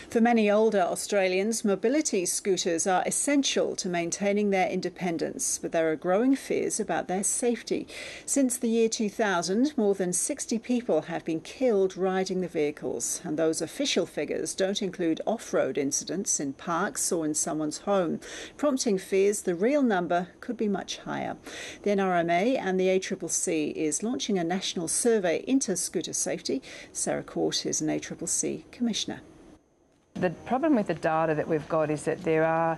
For many older Australians, mobility scooters are essential to maintaining their independence, but there are growing fears about their safety. Since the year 2000, more than 60 people have been killed riding the vehicles, and those official figures don't include off-road incidents in parks or in someone's home, prompting fears the real number could be much higher. The NRMA and the ACCC is launching a national survey into scooter safety. Sarah Court is an ACCC Commissioner. The problem with the data that we've got is that there are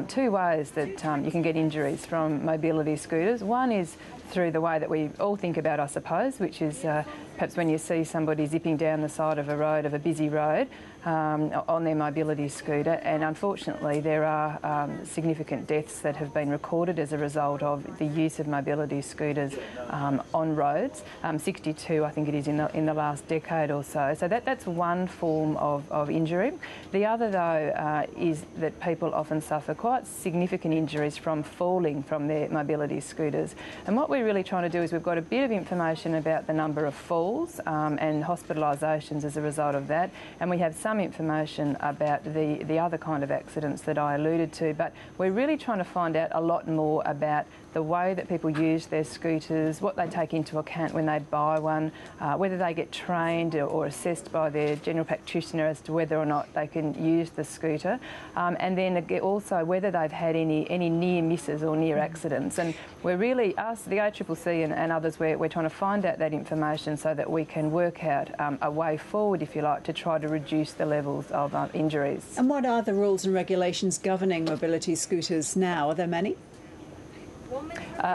two ways that you can get injuries from mobility scooters. One is through the way that we all think about, I suppose, which is perhaps when you see somebody zipping down the side of a road, of a busy road, on their mobility scooter, and unfortunately there are significant deaths that have been recorded as a result of the use of mobility scooters on roads. 62, I think it is, in the last decade or so. So that's one form of injury. The other, though, is that people often suffer quite significant injuries from falling from their mobility scooters. And what we're really trying to do is we've got a bit of information about the number of falls and hospitalisations as a result of that, and we have some information about the other kind of accidents that I alluded to, but we're really trying to find out a lot more about the way that people use their scooters, what they take into account when they buy one, whether they get trained or assessed by their general practitioner as to whether or not they can use the scooter, and then also whether they've had any near misses or near accidents. And we're really, us, the ACCC and others, we're trying to find out that information so that we can work out a way forward, if you like, to try to reduce the levels of injuries. And what are the rules and regulations governing mobility scooters now? Are there many?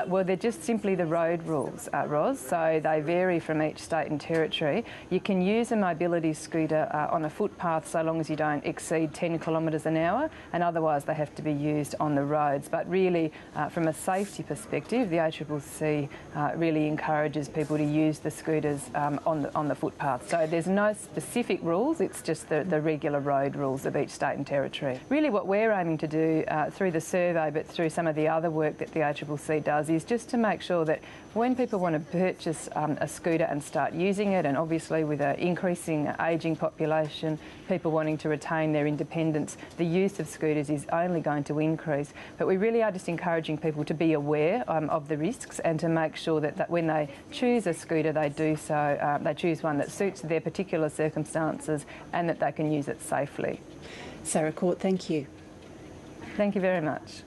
Well, they're just simply the road rules, Ros, so they vary from each state and territory. You can use a mobility scooter on a footpath so long as you don't exceed 10 kilometres an hour, and otherwise they have to be used on the roads. But really, from a safety perspective, the ACCC really encourages people to use the scooters on the footpath. So there's no specific rules, it's just the regular road rules of each state and territory. Really what we're aiming to do through the survey, but through some of the other work that the ACCC does, is just to make sure that when people want to purchase a scooter and start using it, and obviously with an increasing ageing population, people wanting to retain their independence, the use of scooters is only going to increase. But we really are just encouraging people to be aware of the risks, and to make sure that when they choose a scooter, they do so, they choose one that suits their particular circumstances and that they can use it safely. Sarah Court, thank you. Thank you very much.